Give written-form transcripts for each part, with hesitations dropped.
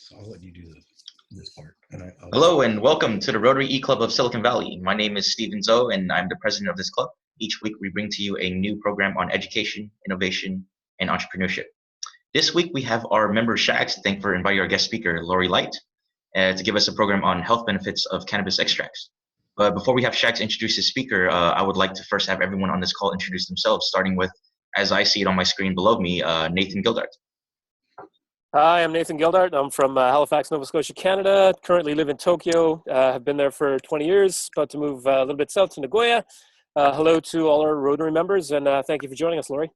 So I'll let you do this part. And Hello and welcome to the Rotary eClub of Silicon Valley. My name is Stephen Zoe and I'm the president of this club. Each week we bring to you a new program on education, innovation, and entrepreneurship. This week we have our member Shags to thank for inviting our guest speaker, Laurie Light, to give us a program on health benefits of cannabis extracts. But before we have Shags introduce his speaker, I would like to first have everyone on this call introduce themselves, starting with, as I see it on my screen below me, Nathan Gildart. Hi, I'm Nathan Gildart. I'm from Halifax, Nova Scotia, Canada. Currently live in Tokyo. Have been there for 20 years, about to move a little bit south to Nagoya. Hello to all our Rotary members, and thank you for joining us, Laurie.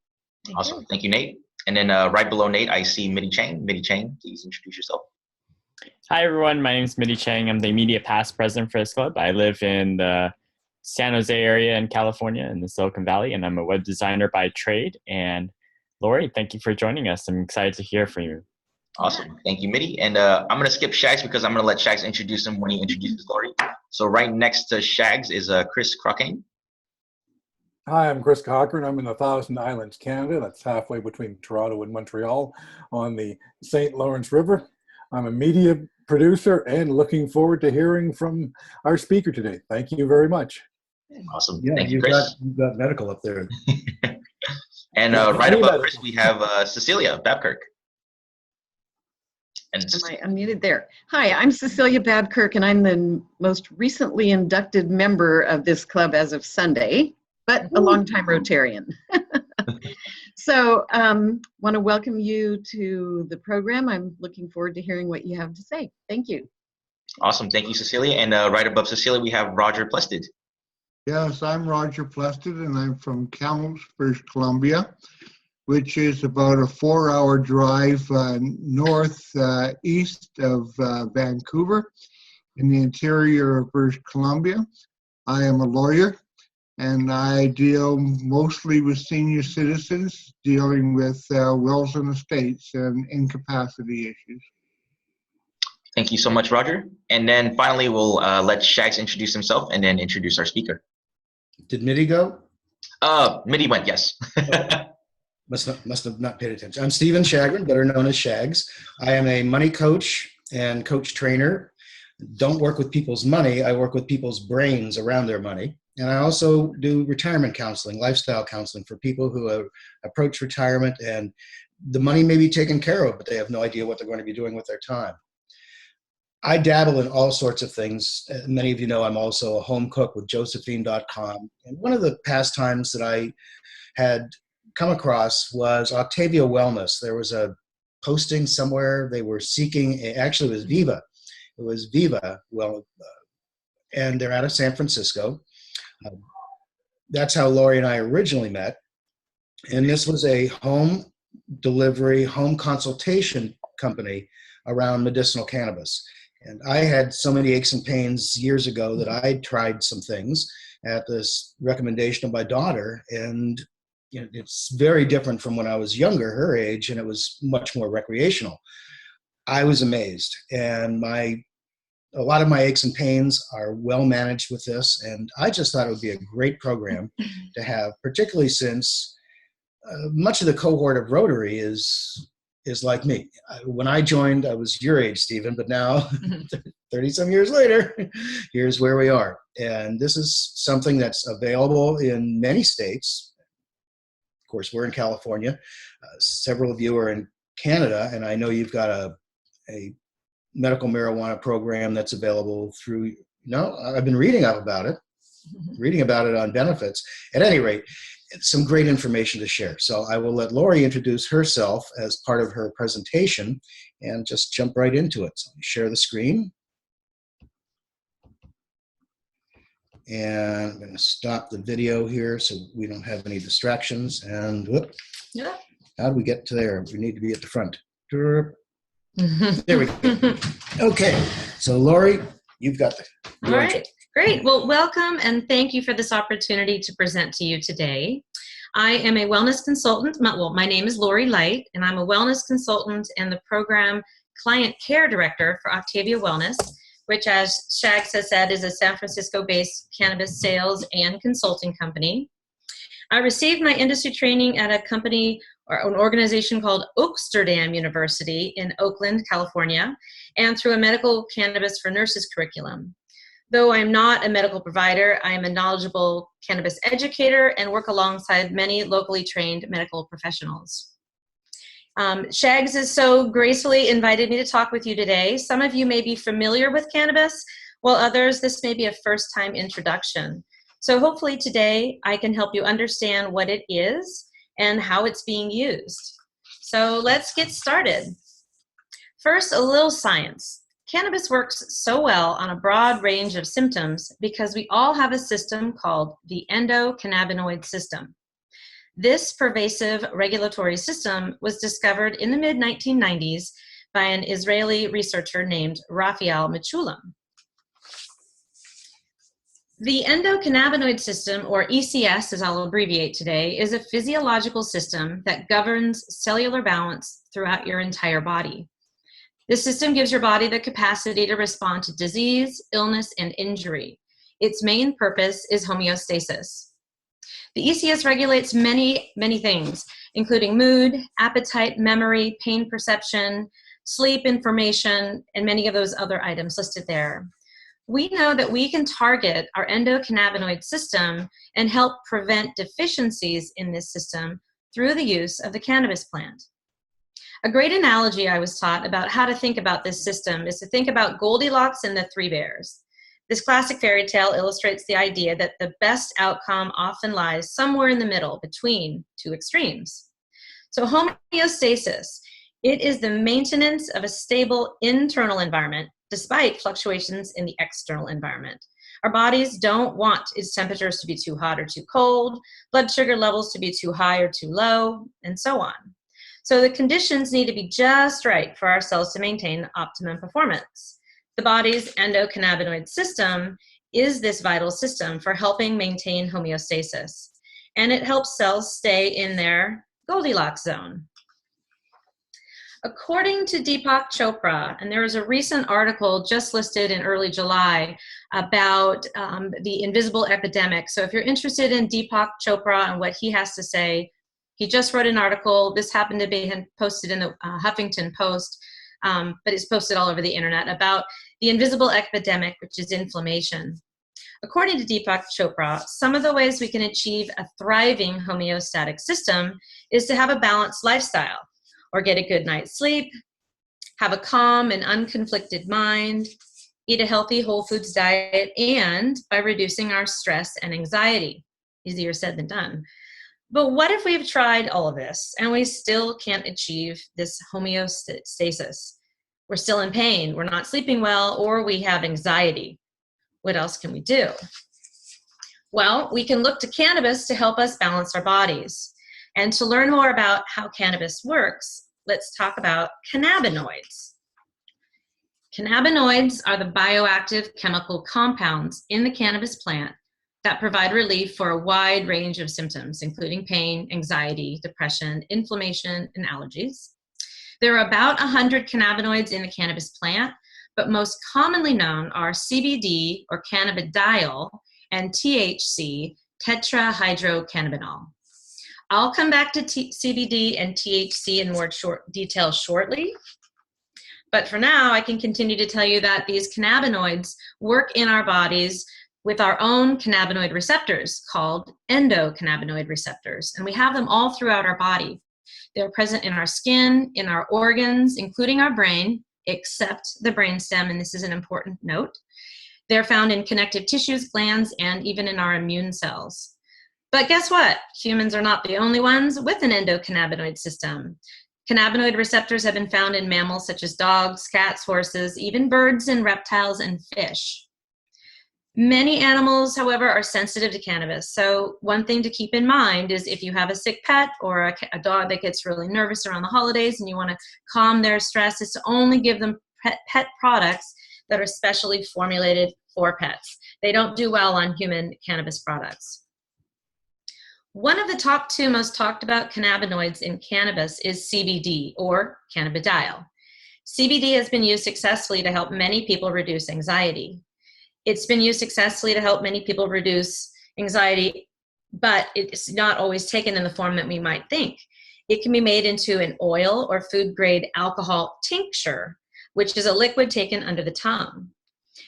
Awesome. Thank you, Nate. And then right below Nate, I see Mitty Chang. Mitty Chang, please introduce yourself. Hi, everyone. My name is Mitty Chang. I'm the immediate past president for this club. I live in the San Jose area in California in the Silicon Valley, and I'm a web designer by trade. And Laurie, thank you for joining us. I'm excited to hear from you. Awesome. Thank you, Mitty. And I'm going to skip Shags because I'm going to let Shags introduce him when he introduces Laurie. So right next to Shags is Chris Crockane. Hi, I'm Chris Cochran. I'm in the Thousand Islands, Canada. That's halfway between Toronto and Montreal on the St. Lawrence River. I'm a media producer and looking forward to hearing from our speaker today. Thank you very much. Awesome. Yeah, Thank you, Chris. You've got medical up there. And right above Chris, we have Cecilia Babkirk. And am I unmuted there? Hi, I'm Cecilia Babkirk, and I'm the most recently inducted member of this club as of Sunday, but a longtime Rotarian. So want to welcome you to the program. I'm looking forward to hearing what you have to say. Thank you. Awesome. Thank you, Cecilia. And right above Cecilia, we have Roger Plested. Yes, I'm Roger Plested, and I'm from Kamloops, British Columbia, which is about a 4-hour drive northeast of Vancouver in the interior of British Columbia. I am a lawyer, and I deal mostly with senior citizens dealing with wills and estates and incapacity issues. Thank you so much, Roger. And then finally, we'll let Shags introduce himself and then introduce our speaker. Did Mitty go? Mitty went, yes. Must have not paid attention. I'm Stephen Chagrin, better known as Shags. I am a money coach and coach trainer. Don't work with people's money. I work with people's brains around their money. And I also do retirement counseling, lifestyle counseling for people who approach retirement and the money may be taken care of, but they have no idea what they're going to be doing with their time. I dabble in all sorts of things. Many of you know I'm also a home cook with Josephine.com. And one of the pastimes that I had come across was Octavia Wellness. There was a posting somewhere. They were seeking, actually it was Viva. It was Viva, and they're out of San Francisco. That's how Laurie and I originally met. And this was a home delivery, home consultation company around medicinal cannabis. And I had so many aches and pains years ago that I tried some things at this recommendation of my daughter. And you know, it's very different from when I was younger, her age, and it was much more recreational. I was amazed. And a lot of my aches and pains are well managed with this. And I just thought it would be a great program to have, particularly since much of the cohort of Rotary is like me. When I joined, I was your age, Stephen, but now 30 some years later, here's where we are. And this is something that's available in many states. Of course, we're in California. Several of you are in Canada, and I know you've got a medical marijuana program that's available through, I've been reading about it on benefits. At any rate, it's some great information to share. So I will let Laurie introduce herself as part of her presentation and just jump right into it. So let me share the screen. And I'm going to stop the video here so we don't have any distractions. And whoop, Yeah. How do we get to there? We need to be at the front. There we go. Okay, so Laurie, you've got the All right, great. Well, welcome and thank you for this opportunity to present to you today. I am a wellness consultant. My name is Laurie Light, and I'm a wellness consultant and the program client care director for Octavia Wellness, which, as Shags has said, is a San Francisco-based cannabis sales and consulting company. I received my industry training at a company or an organization called Oaksterdam University in Oakland, California, and through a medical cannabis for nurses curriculum. Though I'm not a medical provider, I am a knowledgeable cannabis educator and work alongside many locally trained medical professionals. Shags has so gracefully invited me to talk with you today. Some of you may be familiar with cannabis, while others, this may be a first-time introduction. So hopefully today I can help you understand what it is and how it's being used. So let's get started. First, a little science. Cannabis works so well on a broad range of symptoms because we all have a system called the endocannabinoid system. This pervasive regulatory system was discovered in the mid-1990s by an Israeli researcher named Raphael Mechoulam. The endocannabinoid system, or ECS as I'll abbreviate today, is a physiological system that governs cellular balance throughout your entire body. This system gives your body the capacity to respond to disease, illness, and injury. Its main purpose is homeostasis. The ECS regulates many things, including mood, appetite, memory, pain perception, sleep information, and many of those other items listed there. We know that we can target our endocannabinoid system and help prevent deficiencies in this system through the use of the cannabis plant. A great analogy I was taught about how to think about this system is to think about Goldilocks and the Three Bears. This classic fairy tale illustrates the idea that the best outcome often lies somewhere in the middle between two extremes. So homeostasis, it is the maintenance of a stable internal environment despite fluctuations in the external environment. Our bodies don't want its temperatures to be too hot or too cold, blood sugar levels to be too high or too low, and so on. So the conditions need to be just right for our cells to maintain optimum performance. The body's endocannabinoid system is this vital system for helping maintain homeostasis, and it helps cells stay in their Goldilocks zone. According to Deepak Chopra, and there was a recent article just listed in early July about the invisible epidemic. So if you're interested in Deepak Chopra and what he has to say, he just wrote an article. This happened to be posted in the Huffington Post, but it's posted all over the internet about the invisible epidemic, which is inflammation. According to Deepak Chopra, some of the ways we can achieve a thriving homeostatic system is to have a balanced lifestyle, or get a good night's sleep, have a calm and unconflicted mind, eat a healthy whole foods diet, and by reducing our stress and anxiety. Easier said than done. But what if we've tried all of this and we still can't achieve this homeostasis? We're still in pain, we're not sleeping well, or we have anxiety. What else can we do? Well, we can look to cannabis to help us balance our bodies. And to learn more about how cannabis works, let's talk about cannabinoids. Cannabinoids are the bioactive chemical compounds in the cannabis plant that provide relief for a wide range of symptoms, including pain, anxiety, depression, inflammation, and allergies. There are about 100 cannabinoids in the cannabis plant, but most commonly known are CBD, or cannabidiol, and THC, tetrahydrocannabinol. I'll come back to CBD and THC in more detail shortly. But for now, I can continue to tell you that these cannabinoids work in our bodies with our own cannabinoid receptors called endocannabinoid receptors. And we have them all throughout our body. They're present in our skin, in our organs, including our brain, except the brainstem, and this is an important note. They're found in connective tissues, glands, and even in our immune cells. But guess what? Humans are not the only ones with an endocannabinoid system. Cannabinoid receptors have been found in mammals such as dogs, cats, horses, even birds and reptiles and fish. Many animals, however, are sensitive to cannabis. So one thing to keep in mind is if you have a sick pet or a dog that gets really nervous around the holidays and you want to calm their stress, is to only give them pet products that are specially formulated for pets. They don't do well on human cannabis products. One of the top two most talked about cannabinoids in cannabis is CBD, or cannabidiol. CBD has been used successfully to help many people reduce anxiety. It's been used successfully to help many people reduce anxiety, but it's not always taken in the form that we might think. It can be made into an oil or food-grade alcohol tincture, which is a liquid taken under the tongue.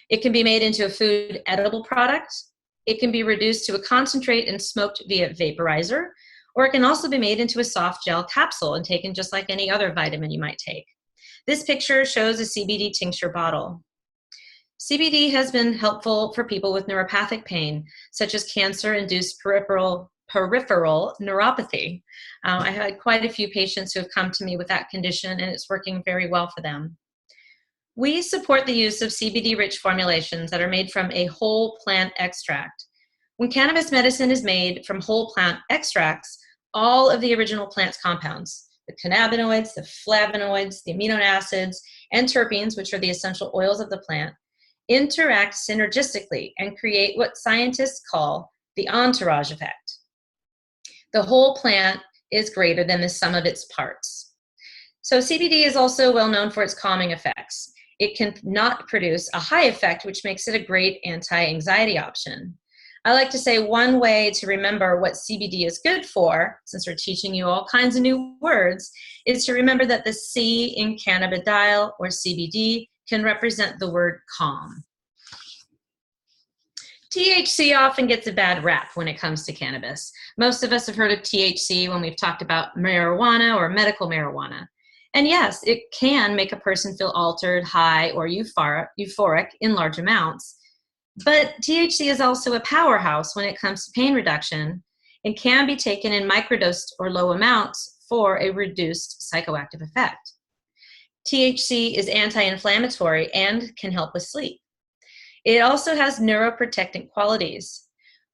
It can be made into a food edible product. It can be reduced to a concentrate and smoked via vaporizer, or it can also be made into a soft gel capsule and taken just like any other vitamin you might take. This picture shows a CBD tincture bottle. CBD has been helpful for people with neuropathic pain, such as cancer-induced peripheral neuropathy. I had quite a few patients who have come to me with that condition, and it's working very well for them. We support the use of CBD-rich formulations that are made from a whole plant extract. When cannabis medicine is made from whole plant extracts, all of the original plant's compounds, the cannabinoids, the flavonoids, the amino acids, and terpenes, which are the essential oils of the plant, interact synergistically and create what scientists call the entourage effect. The whole plant is greater than the sum of its parts. So CBD is also well known for its calming effects. It can not produce a high effect, which makes it a great anti-anxiety option. I like to say one way to remember what CBD is good for, since we're teaching you all kinds of new words, is to remember that the C in cannabidiol or CBD can represent the word calm. THC often gets a bad rap when it comes to cannabis. Most of us have heard of THC when we've talked about marijuana or medical marijuana. And yes, it can make a person feel altered, high, or euphoric in large amounts. But THC is also a powerhouse when it comes to pain reduction and can be taken in microdosed or low amounts for a reduced psychoactive effect. THC is anti-inflammatory and can help with sleep. It also has neuroprotectant qualities.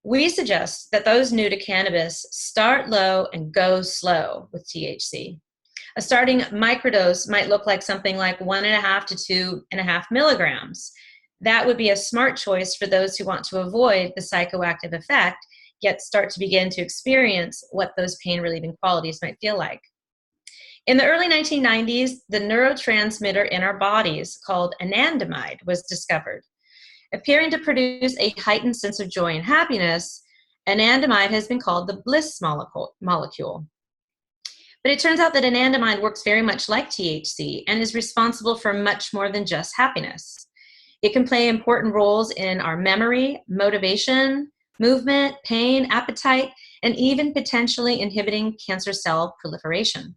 We suggest that those new to cannabis start low and go slow with THC. A starting microdose might look like something like 1.5 to 2.5 milligrams. That would be a smart choice for those who want to avoid the psychoactive effect, yet start to begin to experience what those pain-relieving qualities might feel like. In the early 1990s, the neurotransmitter in our bodies called anandamide was discovered. Appearing to produce a heightened sense of joy and happiness, anandamide has been called the bliss molecule. But it turns out that anandamide works very much like THC and is responsible for much more than just happiness. It can play important roles in our memory, motivation, movement, pain, appetite, and even potentially inhibiting cancer cell proliferation.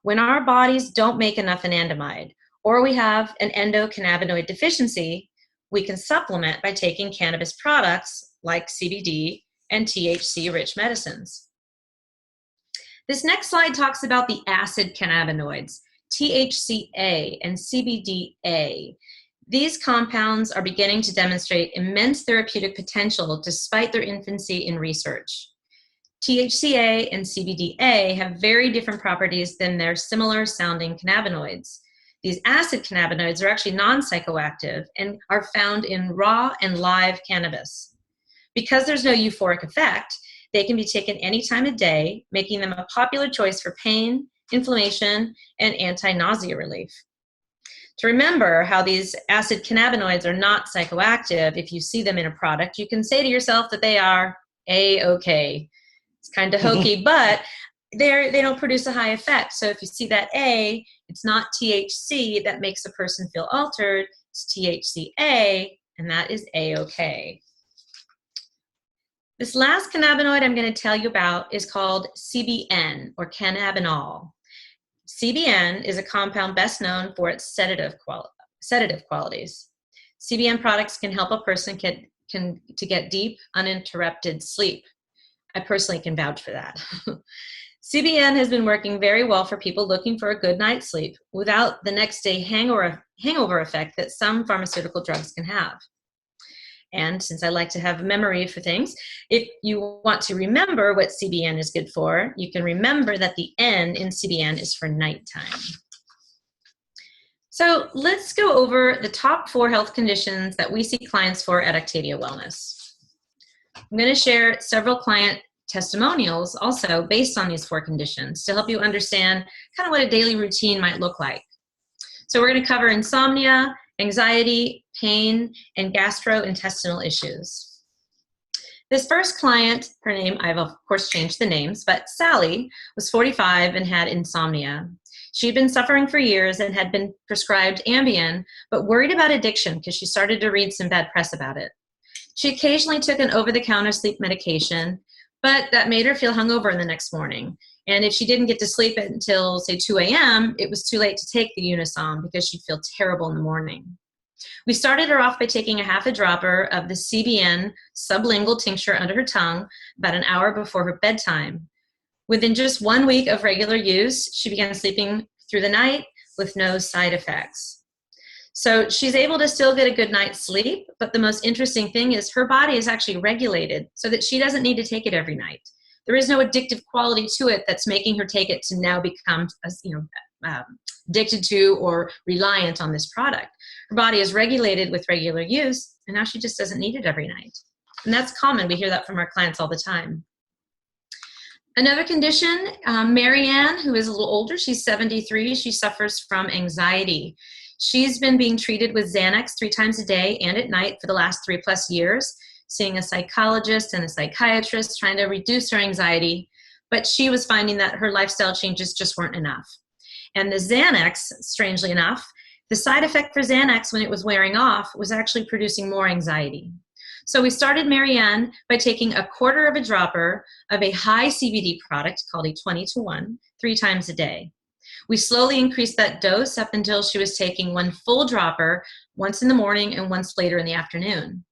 When our bodies don't make enough anandamide, or we have an endocannabinoid deficiency, we can supplement by taking cannabis products like CBD and THC-rich medicines. This next slide talks about the acid cannabinoids, THCA and CBDA. These compounds are beginning to demonstrate immense therapeutic potential despite their infancy in research. THCA and CBDA have very different properties than their similar sounding cannabinoids. These acid cannabinoids are actually non-psychoactive and are found in raw and live cannabis. Because there's no euphoric effect, they can be taken any time of day, making them a popular choice for pain, inflammation, and anti-nausea relief. To remember how these acid cannabinoids are not psychoactive, if you see them in a product, you can say to yourself that they are A-okay. It's kind of hokey, but they don't produce a high effect. So if you see that A, it's not THC that makes a person feel altered, it's THCA, and that is A-okay. This last cannabinoid I'm going to tell you about is called CBN, or cannabinol. CBN is a compound best known for its sedative qualities. CBN products can help a person to get deep, uninterrupted sleep. I personally can vouch for that. CBN has been working very well for people looking for a good night's sleep without the next day hangover effect that some pharmaceutical drugs can have. And since I like to have memory for things, if you want to remember what CBN is good for, you can remember that the N in CBN is for nighttime. So let's go over the top 4 health conditions that we see clients for at Octavia Wellness. I'm going to share several client testimonials also based on these 4 conditions to help you understand kind of what a daily routine might look like. So we're going to cover insomnia, anxiety, pain, and gastrointestinal issues. This first client, her name, I've of course changed the names, but Sally was 45 and had insomnia. She'd been suffering for years and had been prescribed Ambien, but worried about addiction because she started to read some bad press about it. She occasionally took an over-the-counter sleep medication, but that made her feel hungover in the next morning. And if she didn't get to sleep until, say, 2 a.m., it was too late to take the Unisom because she'd feel terrible in the morning. We started her off by taking a half a dropper of the CBN sublingual tincture under her tongue about an hour before her bedtime. Within just 1 week of regular use, she began sleeping through the night with no side effects. So she's able to still get a good night's sleep, but the most interesting thing is her body is actually regulated so that she doesn't need to take it every night. There is no addictive quality to it that's making her take it to now become, addicted to or reliant on this product. Her body is regulated with regular use, and now she just doesn't need it every night. And that's common. We hear that from our clients all the time. Another condition, Marianne, who is a little older, she's 73, she suffers from anxiety. She's been being treated with Xanax 3 times a day and at night for the last 3+ years, seeing a psychologist and a psychiatrist trying to reduce her anxiety, but she was finding that her lifestyle changes just weren't enough. And the Xanax, strangely enough, the side effect for Xanax when it was wearing off was actually producing more anxiety. So we started Marianne by taking 1/4 of a dropper of a high CBD product called a 20-to-1, 3 times a day. We slowly increased that dose up until she was taking 1 full dropper once in the morning and once later in the afternoon.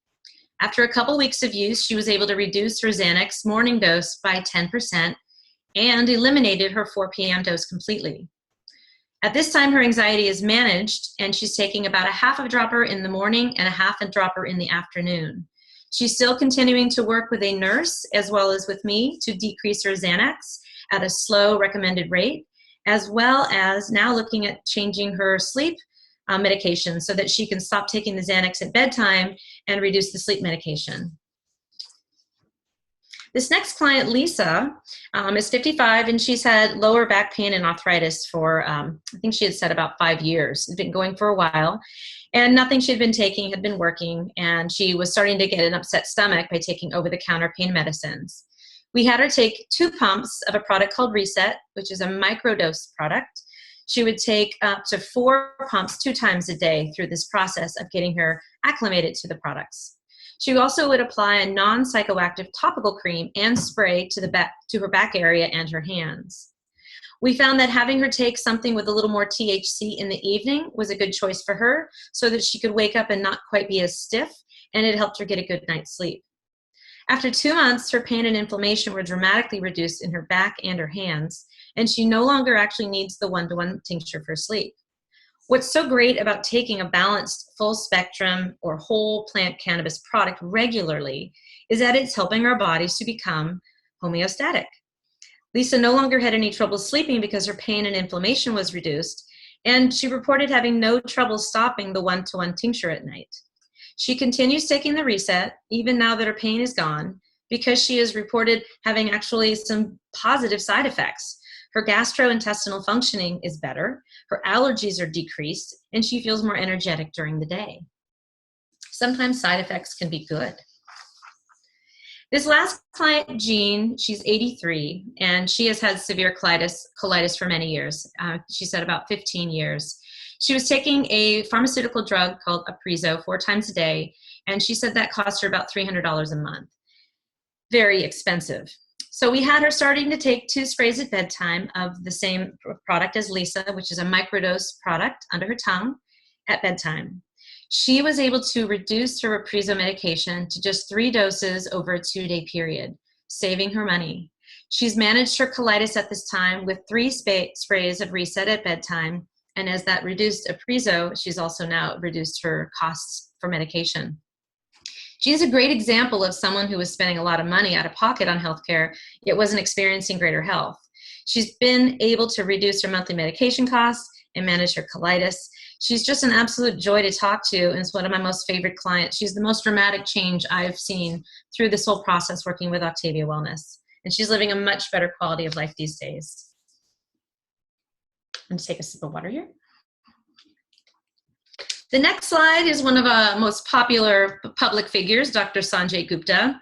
After a couple weeks of use, she was able to reduce her Xanax morning dose by 10% and eliminated her 4 p.m. dose completely. At this time, her anxiety is managed, and she's taking about 1/2 dropper in the morning and 1/2 dropper in the afternoon. She's still continuing to work with a nurse as well as with me to decrease her Xanax at a slow recommended rate, as well as now looking at changing her sleep medication so that she can stop taking the Xanax at bedtime and reduce the sleep medication. This next client, Lisa, is 55, and she's had lower back pain and arthritis for, I think she had said about 5 years. It's been going for a while, and nothing she had been taking had been working, and she was starting to get an upset stomach by taking over-the-counter pain medicines. We had her take 2 pumps of a product called Reset, which is a microdose product. She would take up to 4 pumps 2 times a day through this process of getting her acclimated to the products. She also would apply a non-psychoactive topical cream and spray to her back area and her hands. We found that having her take something with a little more THC in the evening was a good choice for her so that she could wake up and not quite be as stiff, and it helped her get a good night's sleep. After 2 months, her pain and inflammation were dramatically reduced in her back and her hands, and she no longer actually needs the 1-to-1 tincture for sleep. What's so great about taking a balanced, full spectrum or whole plant cannabis product regularly is that it's helping our bodies to become homeostatic. Lisa no longer had any trouble sleeping because her pain and inflammation was reduced, and she reported having no trouble stopping the 1-to-1 tincture at night. She continues taking the Reset, even now that her pain is gone, because she has reported having actually some positive side effects. Her gastrointestinal functioning is better, her allergies are decreased, and she feels more energetic during the day. Sometimes side effects can be good. This last client, Jean, she's 83, and she has had severe colitis for many years. She said about 15 years. She was taking a pharmaceutical drug called Aprizo 4 times a day, and she said that cost her about $300 a month. Very expensive. So we had her starting to take 2 sprays at bedtime of the same product as Lisa, which is a microdose product under her tongue at bedtime. She was able to reduce her Aprizo medication to just 3 doses over a 2-day period, saving her money. She's managed her colitis at this time with 3 sprays of Reset at bedtime, and as that reduced Aprizo, she's also now reduced her costs for medication. She's a great example of someone who was spending a lot of money out of pocket on healthcare, yet wasn't experiencing greater health. She's been able to reduce her monthly medication costs and manage her colitis. She's just an absolute joy to talk to, and is one of my most favorite clients. She's the most dramatic change I've seen through this whole process working with Octavia Wellness. And she's living a much better quality of life these days. I'm going to take a sip of water here. The next slide is one of our most popular public figures, Dr. Sanjay Gupta.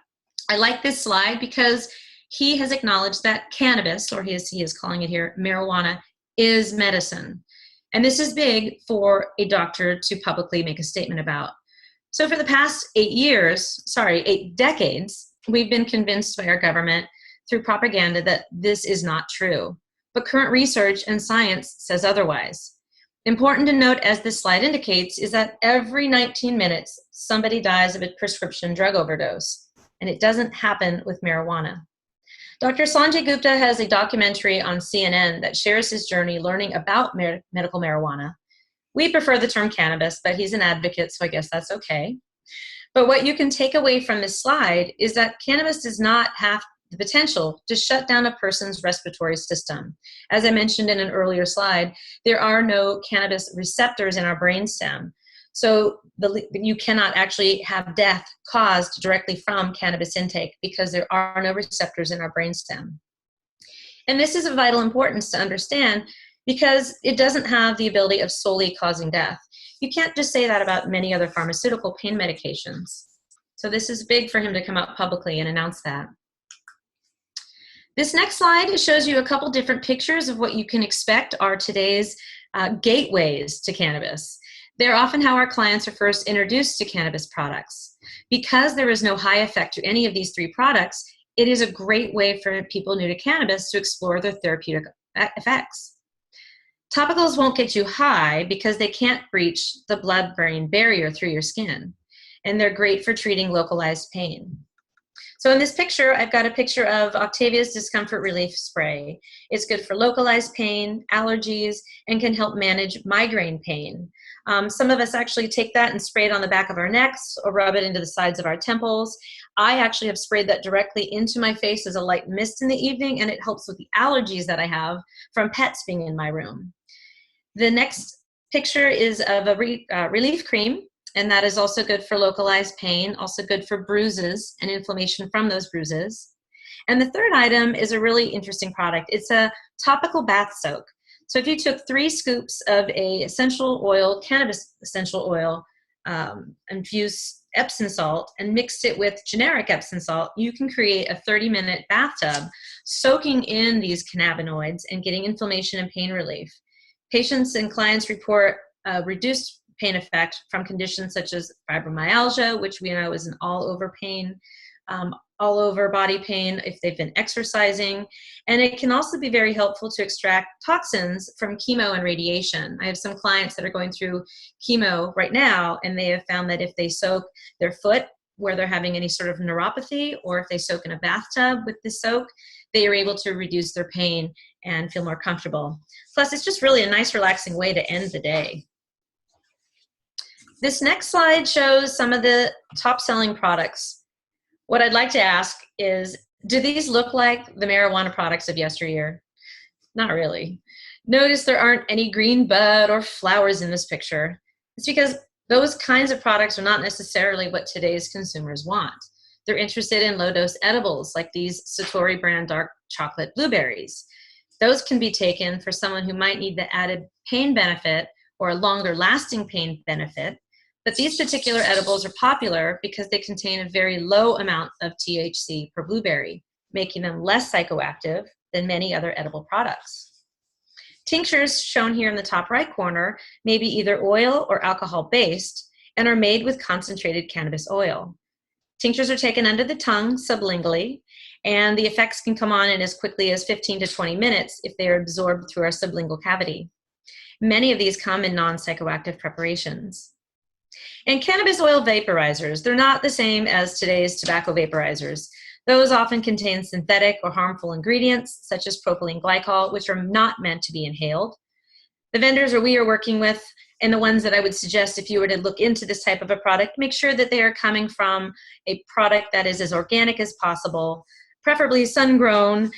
I like this slide because he has acknowledged that cannabis, or he is calling it here, marijuana, is medicine. And this is big for a doctor to publicly make a statement about. So for the past 8 decades, we've been convinced by our government through propaganda that this is not true. But current research and science says otherwise. Important to note, as this slide indicates, is that every 19 minutes, somebody dies of a prescription drug overdose. And it doesn't happen with marijuana. Dr. Sanjay Gupta has a documentary on CNN that shares his journey learning about medical marijuana. We prefer the term cannabis, but he's an advocate, so I guess that's okay. But what you can take away from this slide is that cannabis does not have the potential to shut down a person's respiratory system. As I mentioned in an earlier slide, there are no cannabis receptors in our brainstem. So you cannot actually have death caused directly from cannabis intake because there are no receptors in our brainstem. And this is of vital importance to understand because it doesn't have the ability of solely causing death. You can't just say that about many other pharmaceutical pain medications. So this is big for him to come out publicly and announce that. This next slide shows you a couple different pictures of what you can expect are today's gateways to cannabis. They're often how our clients are first introduced to cannabis products. Because there is no high effect to any of these three products, it is a great way for people new to cannabis to explore their therapeutic effects. Topicals won't get you high because they can't breach the blood-brain barrier through your skin, and they're great for treating localized pain. So in this picture, I've got a picture of Octavia's Discomfort Relief Spray. It's good for localized pain, allergies, and can help manage migraine pain. Some of us actually take that and spray it on the back of our necks or rub it into the sides of our temples. I actually have sprayed that directly into my face as a light mist in the evening, and it helps with the allergies that I have from pets being in my room. The next picture is of a relief cream, and that is also good for localized pain, also good for bruises and inflammation from those bruises. And the third item is a really interesting product. It's a topical bath soak. So if you took 3 scoops of a essential oil, cannabis essential oil, infused Epsom salt, and mixed it with generic Epsom salt, you can create a 30-minute bathtub soaking in these cannabinoids and getting inflammation and pain relief. Patients and clients report reduced pain effect from conditions such as fibromyalgia, which we know is an all-over pain, all over body pain if they've been exercising. And it can also be very helpful to extract toxins from chemo and radiation. I have some clients that are going through chemo right now, and they have found that if they soak their foot where they're having any sort of neuropathy, or if they soak in a bathtub with the soak, they are able to reduce their pain and feel more comfortable. Plus, it's just really a nice, relaxing way to end the day. This next slide shows some of the top-selling products. What I'd like to ask is, do these look like the marijuana products of yesteryear? Not really. Notice there aren't any green bud or flowers in this picture. It's because those kinds of products are not necessarily what today's consumers want. They're interested in low-dose edibles like these Satori brand dark chocolate blueberries. Those can be taken for someone who might need the added pain benefit or a longer lasting pain benefit. But these particular edibles are popular because they contain a very low amount of THC per blueberry, making them less psychoactive than many other edible products. Tinctures, shown here in the top right corner, may be either oil or alcohol-based and are made with concentrated cannabis oil. Tinctures are taken under the tongue sublingually, and the effects can come on in as quickly as 15 to 20 minutes if they are absorbed through our sublingual cavity. Many of these come in non-psychoactive preparations. And cannabis oil vaporizers, they're not the same as today's tobacco vaporizers. Those often contain synthetic or harmful ingredients, such as propylene glycol, which are not meant to be inhaled. The vendors we are working with, and the ones that I would suggest if you were to look into this type of a product, make sure that they are coming from a product that is as organic as possible, preferably sun-grown.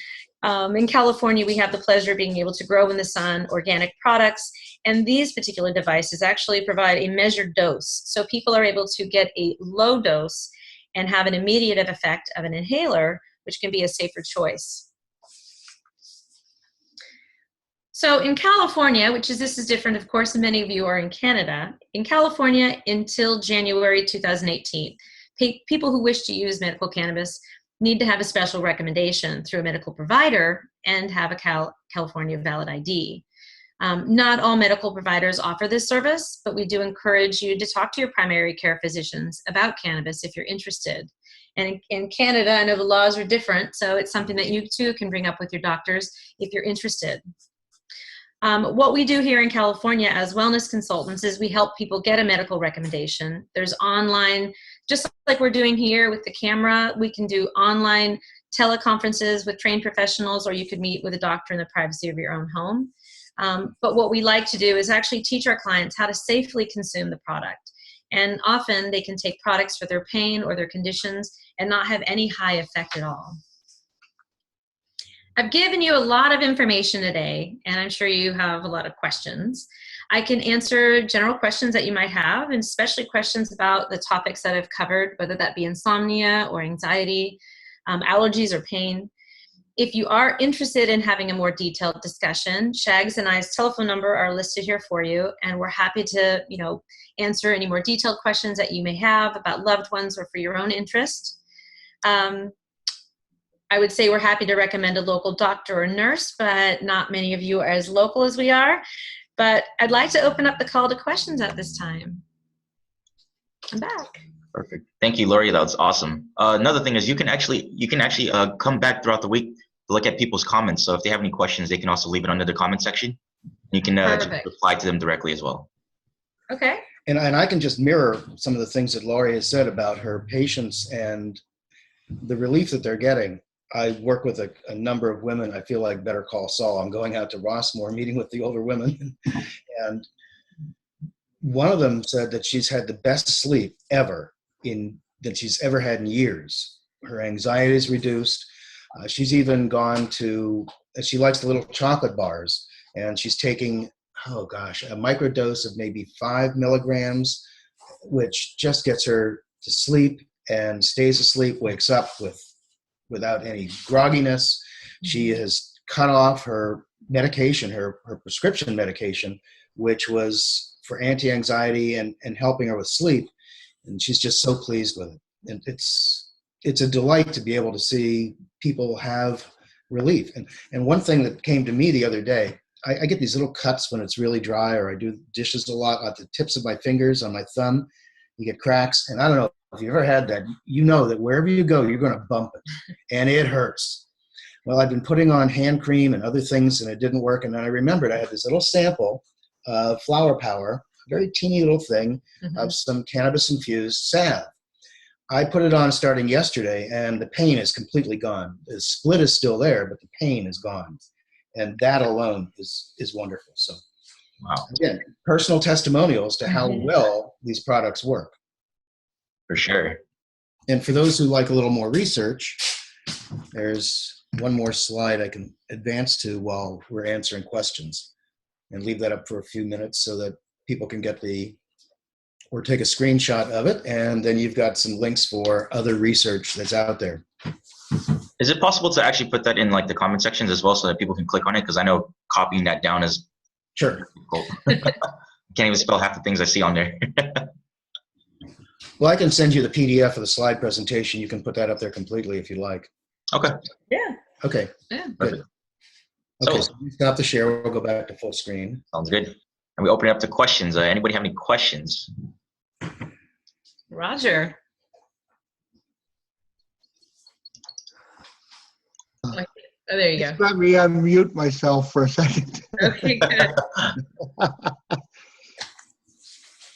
In California, we have the pleasure of being able to grow in the sun organic products, and these particular devices actually provide a measured dose. So people are able to get a low dose and have an immediate effect of an inhaler, which can be a safer choice. So in California, this is different, of course, many of you are in Canada. In California, until January 2018, people who wish to use medical cannabis need to have a special recommendation through a medical provider and have a California valid ID. Not all medical providers offer this service, but we do encourage you to talk to your primary care physicians about cannabis if you're interested. And in Canada, I know the laws are different, so it's something that you too can bring up with your doctors if you're interested. What we do here in California as wellness consultants is we help people get a medical recommendation. There's online, just like we're doing here with the camera, we can do online teleconferences with trained professionals, or you could meet with a doctor in the privacy of your own home. But what we like to do is actually teach our clients how to safely consume the product. And often they can take products for their pain or their conditions and not have any high effect at all. I've given you a lot of information today, and I'm sure you have a lot of questions. I can answer general questions that you might have, and especially questions about the topics that I've covered, whether that be insomnia or anxiety, allergies or pain. If you are interested in having a more detailed discussion, Shags and I's telephone number are listed here for you, and we're happy to, answer any more detailed questions that you may have about loved ones or for your own interest. I would say we're happy to recommend a local doctor or nurse, but not many of you are as local as we are. But I'd like to open up the call to questions at this time. I'm back. Perfect. Thank you, Laurie. That was awesome. Another thing is you can actually come back throughout the week to look at people's comments. So if they have any questions, they can also leave it under the comment section. You can just reply to them directly as well. Okay. And I can just mirror some of the things that Laurie has said about her patients and the relief that they're getting. I work with a number of women. I feel like Better Call Saul. I'm going out to Rossmore, meeting with the older women. And one of them said that she's had the best sleep ever that she's ever had in years. Her anxiety is reduced. She's even gone to, she likes the little chocolate bars, and she's taking, a microdose of maybe 5 milligrams, which just gets her to sleep and stays asleep, wakes up without any grogginess. She has cut off her medication, her prescription medication, which was for anti-anxiety and helping her with sleep. And she's just so pleased with it. And it's a delight to be able to see people have relief. And one thing that came to me the other day, I get these little cuts when it's really dry, or I do dishes a lot at the tips of my fingers on my thumb. You get cracks. And I don't know if you've ever had that, you know that wherever you go, you're going to bump it. And it hurts. Well, I've been putting on hand cream and other things, and it didn't work. And then I remembered I had this little sample of Flower Power, a very teeny little thing of some cannabis-infused salve. I put it on starting yesterday, and the pain is completely gone. The split is still there, but the pain is gone. And that alone is wonderful. So, wow. Again, personal testimonials to how well these products work. For sure. And for those who like a little more research, there's one more slide I can advance to while we're answering questions, and leave that up for a few minutes so that people can get or take a screenshot of it, and then you've got some links for other research that's out there. Is it possible to actually put that in like the comment sections as well so that people can click on it? Because I know copying that down is Sure. difficult. Can't even spell half the things I see on there. Well, I can send you the PDF of the slide presentation. You can put that up there completely if you like. Okay. Yeah. Okay. Yeah. Good. Okay, so we stop the share. We'll go back to full screen. Sounds good. And we open it up to questions. Anybody have any questions? Roger. Oh, there you go. Let me unmute myself for a second. Okay, good.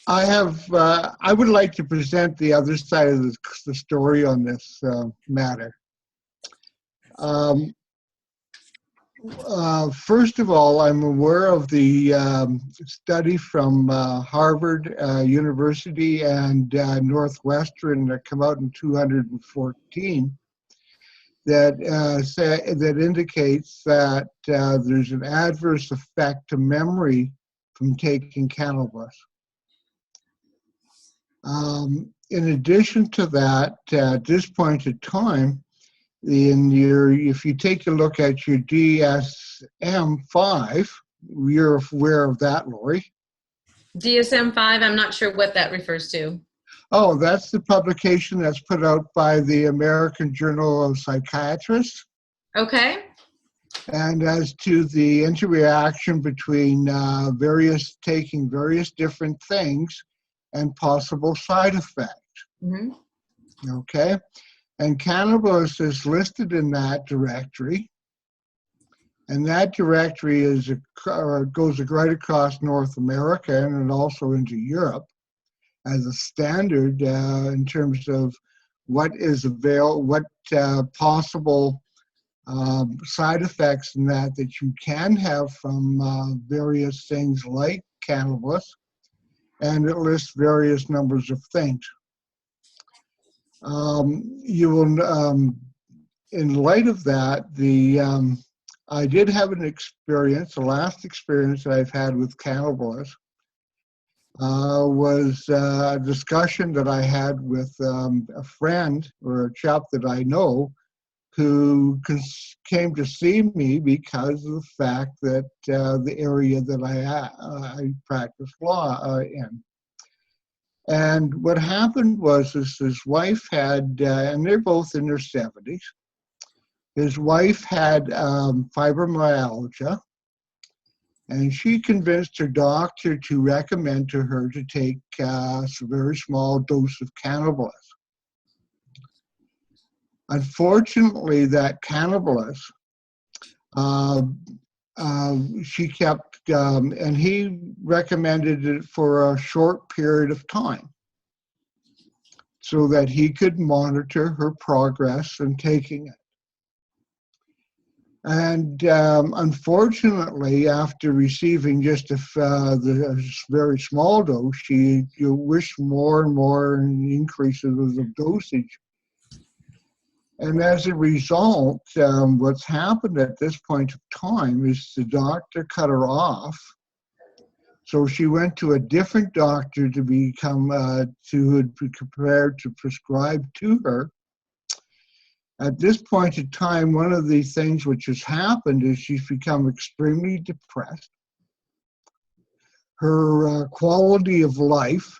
I would like to present the other side of the story on this matter. First of all, I'm aware of the study from Harvard University and Northwestern that came out in 2014 that indicates that there's an adverse effect to memory from taking cannabis. In addition to that, at this point in time, if you take a look at your DSM-5, you're aware of that, Laurie. DSM-5, I'm not sure what that refers to. Oh, that's the publication that's put out by the American Journal of Psychiatrists. Okay. And as to the interaction between taking various different things and possible side effects. Mm-hmm. Okay. And cannabis is listed in that directory. And that directory goes right across North America and also into Europe as a standard in terms of what is what possible side effects and that you can have from various things like cannabis, and it lists various numbers of things. You will, in light of that, I did have an experience, the last experience that I've had with cannabis was a discussion that I had with a friend or a chap that I know who came to see me because of the fact that the area that I practice law in. And what happened was his wife had, and they're both in their 70s, his wife had fibromyalgia, and she convinced her doctor to recommend to her to take a very small dose of cannabis. Unfortunately, that cannabis, she kept, and he recommended it for a short period of time so that he could monitor her progress in taking it. And unfortunately, after receiving just the very small dose, you wish more and more increases of dosage. And as a result, what's happened at this point of time is the doctor cut her off. So she went to a different doctor to become, to be prepared to prescribe to her. At this point in time, one of the things which has happened is she's become extremely depressed. Her quality of life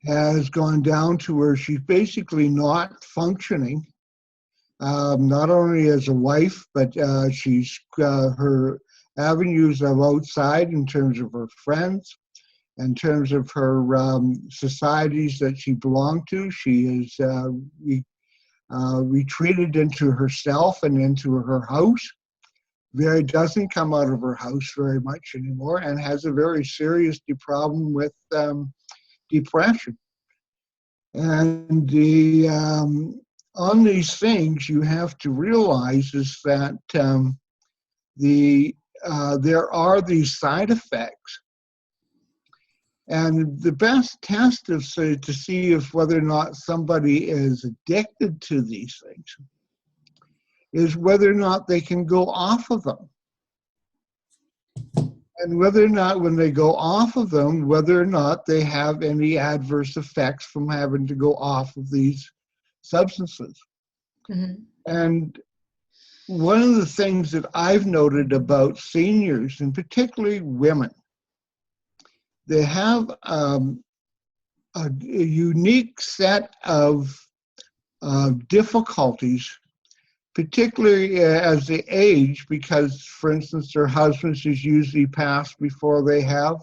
has gone down to where she's basically not functioning. Not only as a wife, but she's her avenues of outside in terms of her friends, in terms of her societies that she belonged to. She is retreated into herself and into her house. Doesn't come out of her house very much anymore, and has a very serious problem with depression. And on these things, you have to realize is that there are these side effects. And the best test to see if whether or not somebody is addicted to these things is whether or not they can go off of them. And whether or not when they go off of them, whether or not they have any adverse effects from having to go off of these substances. Mm-hmm. And one of the things that I've noted about seniors, and particularly women, they have a unique set of difficulties, particularly as they age, because, for instance, their husbands is usually passed before they have.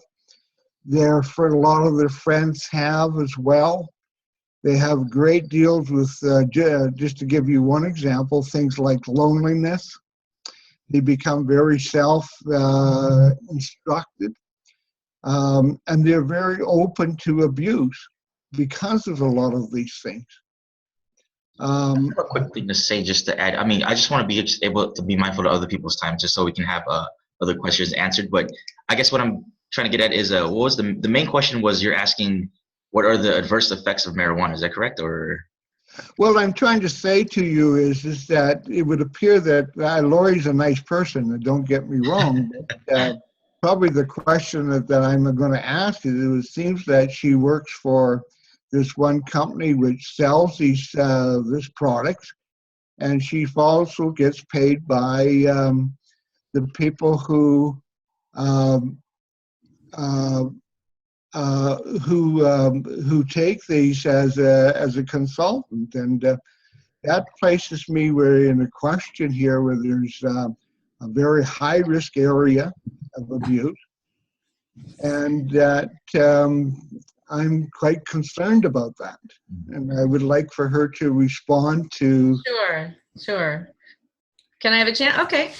A lot of their friends have as well. They have great deals with, just to give you one example, things like loneliness. They become very self-instructed. And they're very open to abuse because of a lot of these things. A quick thing to say, just to add, I mean, I just want to be able to be mindful of other people's time, just so we can have other questions answered. But I guess what I'm trying to get at is, what was the main question was you're asking, what are the adverse effects of marijuana? Is that correct, or? Well, I'm trying to say to you is that it would appear that Laurie's a nice person, don't get me wrong, but probably the question that I'm going to ask is, it seems that she works for this one company which sells this product, and she also gets paid by the people who who take these as a consultant, and that places me in a question here where there's a very high risk area of abuse, and that I'm quite concerned about that, and I would like for her to respond to. Sure. Can I have a chance? Okay.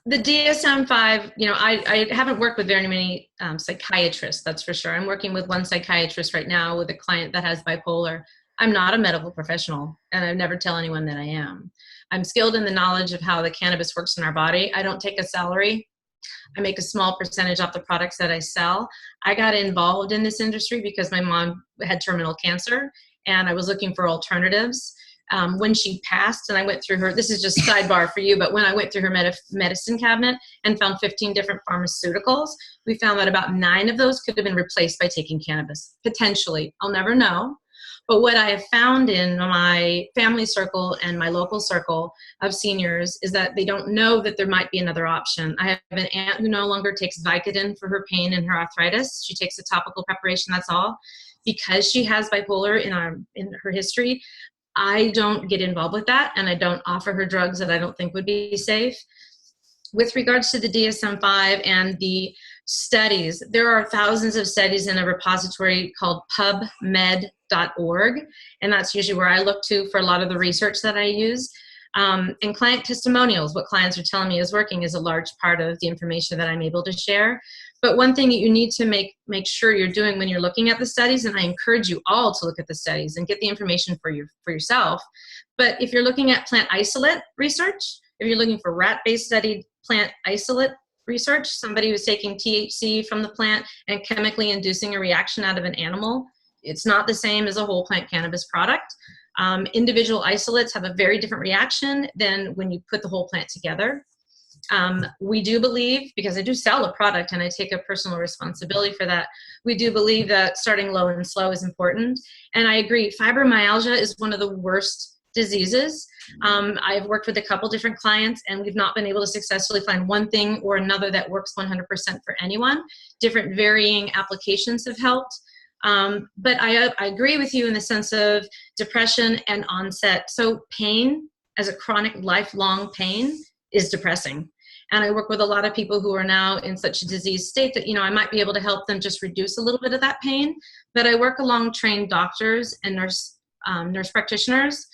The DSM-5, I haven't worked with very many psychiatrists, that's for sure. I'm working with one psychiatrist right now with a client that has bipolar. I'm not a medical professional, and I never tell anyone that I am. I'm skilled in the knowledge of how the cannabis works in our body. I don't take a salary. I make a small percentage off the products that I sell. I got involved in this industry because my mom had terminal cancer, and I was looking for alternatives. When she passed, and I went through her, this is just sidebar for you, but when I went through her medicine cabinet and found 15 different pharmaceuticals, we found that about 9 of those could have been replaced by taking cannabis, potentially. I'll never know. But what I have found in my family circle and my local circle of seniors is that they don't know that there might be another option. I have an aunt who no longer takes Vicodin for her pain and her arthritis. She takes a topical preparation, that's all. Because she has bipolar in her history, I don't get involved with that, and I don't offer her drugs that I don't think would be safe. With regards to the DSM-5 and the studies, there are thousands of studies in a repository called pubmed.org, and that's usually where I look to for a lot of the research that I use. And client testimonials, what clients are telling me is working, is a large part of the information that I'm able to share. But one thing that you need to make sure you're doing when you're looking at the studies, and I encourage you all to look at the studies and get the information for yourself. But if you're looking at plant isolate research, if you're looking for rat-based studied plant isolate research, somebody who's taking THC from the plant and chemically inducing a reaction out of an animal, it's not the same as a whole plant cannabis product. Individual isolates have a very different reaction than when you put the whole plant together. We do believe, because I do sell a product and I take a personal responsibility for that, we do believe that starting low and slow is important. And I agree, fibromyalgia is one of the worst diseases. I've worked with a couple different clients, and we've not been able to successfully find one thing or another that works 100% for anyone. Different varying applications have helped. But I agree with you in the sense of depression and onset. So pain as a chronic lifelong pain is depressing. And I work with a lot of people who are now in such a diseased state that, I might be able to help them just reduce a little bit of that pain. But I work along trained doctors and nurse practitioners.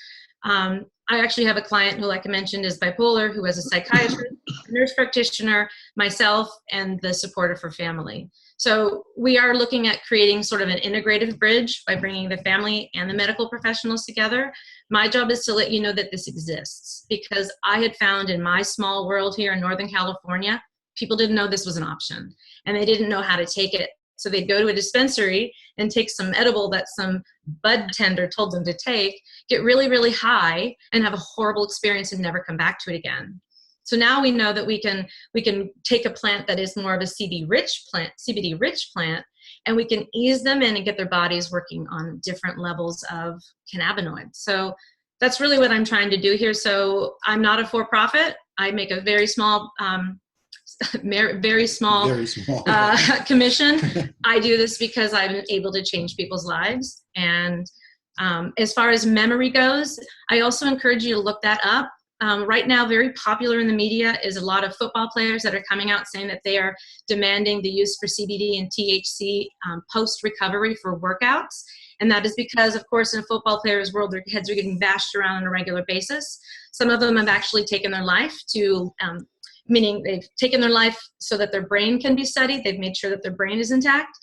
I actually have a client who, like I mentioned, is bipolar, who has a psychiatrist, nurse practitioner, myself, and the support of her family. So we are looking at creating sort of an integrative bridge by bringing the family and the medical professionals together. My job is to let you know that this exists, because I had found in my small world here in Northern California, people didn't know this was an option, and they didn't know how to take it. So they'd go to a dispensary and take some edible that some bud tender told them to take, get really, really high, and have a horrible experience and never come back to it again. So now we know that we can take a plant that is more of a CBD-rich plant, and we can ease them in and get their bodies working on different levels of cannabinoids. So that's really what I'm trying to do here. So I'm not a for-profit. I make a very small commission. I do this because I'm able to change people's lives. And as far as memory goes, I also encourage you to look that up. Right now, very popular in the media is a lot of football players that are coming out saying that they are demanding the use for CBD and THC post-recovery for workouts. And that is because, of course, in a football player's world, their heads are getting bashed around on a regular basis. Some of them have actually taken their life meaning they've taken their life so that their brain can be studied. They've made sure that their brain is intact,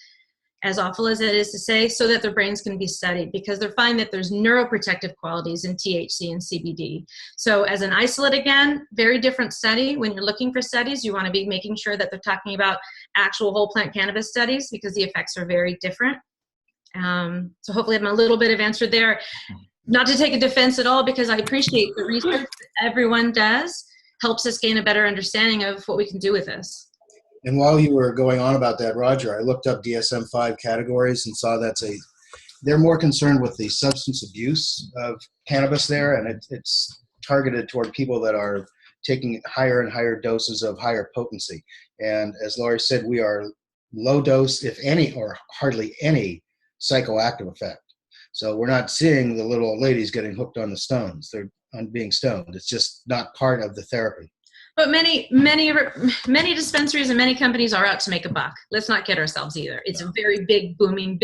as awful as it is to say, so that their brains can be studied, because they're finding that there's neuroprotective qualities in THC and CBD. So as an isolate, again, very different study. When you're looking for studies, you want to be making sure that they're talking about actual whole plant cannabis studies, because the effects are very different. So hopefully I'm a little bit of answer there. Not to take a defense at all, because I appreciate the research that everyone does. Helps us gain a better understanding of what we can do with this. And while you were going on about that, Roger, I looked up DSM-5 categories and saw they're more concerned with the substance abuse of cannabis there, and it's targeted toward people that are taking higher and higher doses of higher potency. And as Laurie said, we are low dose, if any, or hardly any psychoactive effect. So we're not seeing the little old ladies getting hooked on the stones. They're on being stoned. It's just not part of the therapy. But many dispensaries and many companies are out to make a buck. Let's not kid ourselves either. It's a very big, booming,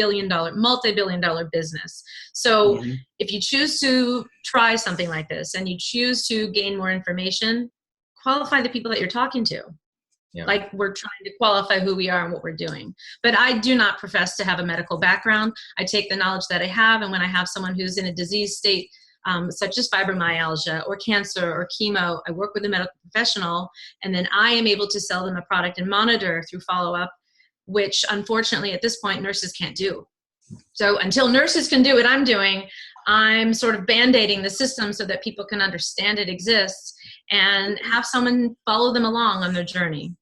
multi-billion-dollar business. So if you choose to try something like this and you choose to gain more information, qualify the people that you're talking to. Yeah. Like we're trying to qualify who we are and what we're doing. But I do not profess to have a medical background. I take the knowledge that I have, and when I have someone who's in a disease state, such as fibromyalgia or cancer or chemo, I work with a medical professional, and then I am able to sell them a product and monitor through follow-up, which unfortunately at this point nurses can't do. So until nurses can do what I'm doing, I'm sort of band-aiding the system so that people can understand it exists and have someone follow them along on their journey.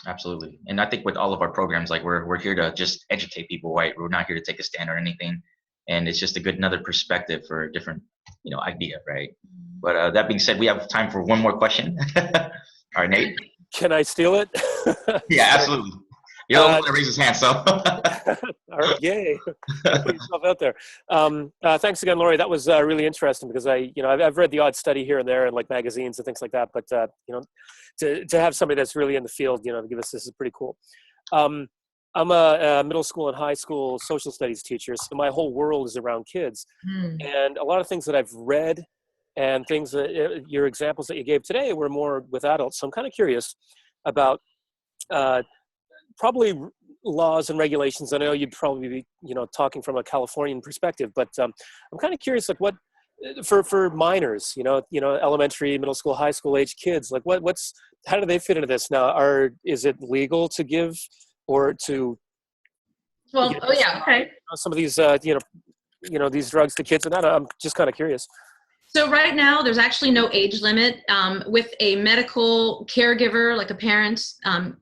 Absolutely. And I think with all of our programs, like we're here to just educate people, right? We're not here to take a stand or anything. And it's just a good another perspective for a different, idea, right? But that being said, we have time for one more question. All right, Nate. Can I steal it? Yeah, absolutely. You're the one that raised his hand, so. All right, yay. Put yourself out there. Thanks again, Laurie. That was really interesting because I've read the odd study here and there in like magazines and things like that, but to have somebody that's really in the field, to give us this is pretty cool. I'm a middle school and high school social studies teacher, so my whole world is around kids. And a lot of things that I've read and things that your examples that you gave today were more with adults. So I'm kind of curious about probably laws and regulations. I know you'd probably be, talking from a Californian perspective, but I'm kind of curious, like what for minors, elementary, middle school, high school age kids, like how do they fit into this now? Is it legal to give or to? Well, okay. Some of these, these drugs to kids, and that I'm just kind of curious. So right now, there's actually no age limit. With a medical caregiver, like a parent,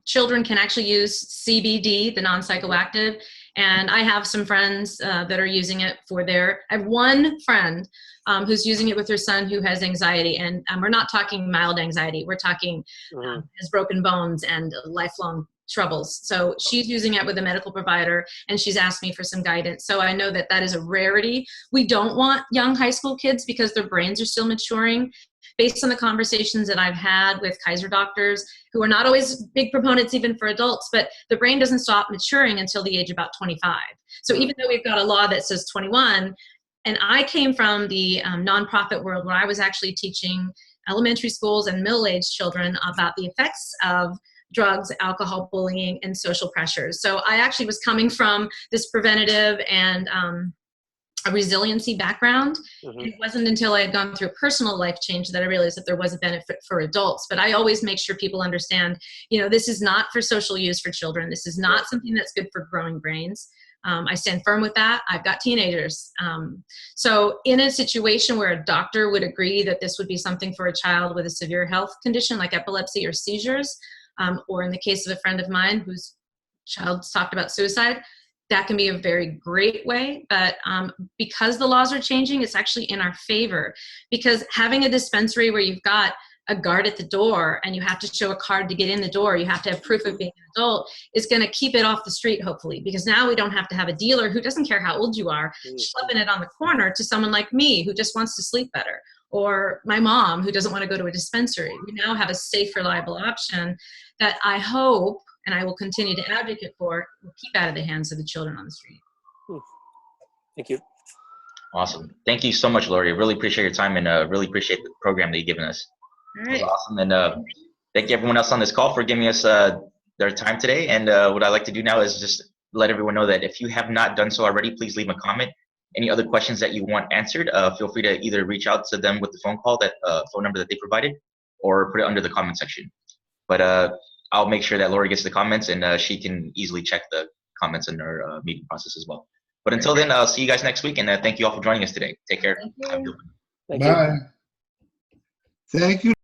children can actually use CBD, the non-psychoactive. And I have some friends that are using it I have one friend who's using it with her son who has anxiety. And we're not talking mild anxiety. We're talking has broken bones and lifelong troubles. So she's using it with a medical provider, and she's asked me for some guidance. So I know that is a rarity. We don't want young high school kids because their brains are still maturing. Based on the conversations that I've had with Kaiser doctors, who are not always big proponents even for adults, but the brain doesn't stop maturing until the age of about 25. So even though we've got a law that says 21, and I came from the nonprofit world where I was actually teaching elementary schools and middle-aged children about the effects of drugs, alcohol, bullying, and social pressures. So I actually was coming from this preventative and a resiliency background. It wasn't until I had gone through a personal life change that I realized that there was a benefit for adults. But I always make sure people understand, this is not for social use for children. This is not something that's good for growing brains. I stand firm with that. I've got teenagers. So in a situation where a doctor would agree that this would be something for a child with a severe health condition like epilepsy or seizures, or in the case of a friend of mine whose child's talked about suicide, that can be a very great way. But because the laws are changing, it's actually in our favor. Because having a dispensary where you've got a guard at the door and you have to show a card to get in the door, you have to have proof of being an adult, is going to keep it off the street, hopefully. Because now we don't have to have a dealer who doesn't care how old you are, schlepping it on the corner to someone like me who just wants to sleep better, or my mom who doesn't want to go to a dispensary. We now have a safe, reliable option that I hope, and I will continue to advocate for, will keep out of the hands of the children on the street. Thank you. Awesome. Thank you so much, Laurie. I really appreciate your time and really appreciate the program that you've given us. All right. It was awesome. And thank you everyone else on this call for giving us their time today. And what I'd like to do now is just let everyone know that if you have not done so already, please leave a comment. Any other questions that you want answered, feel free to either reach out to them with the phone call, that phone number that they provided, or put it under the comment section. But I'll make sure that Laurie gets the comments, and she can easily check the comments in her meeting process as well. But until then, I'll see you guys next week, and thank you all for joining us today. Take care. Thank you. Have a good one. Thank Bye. you. Thank you.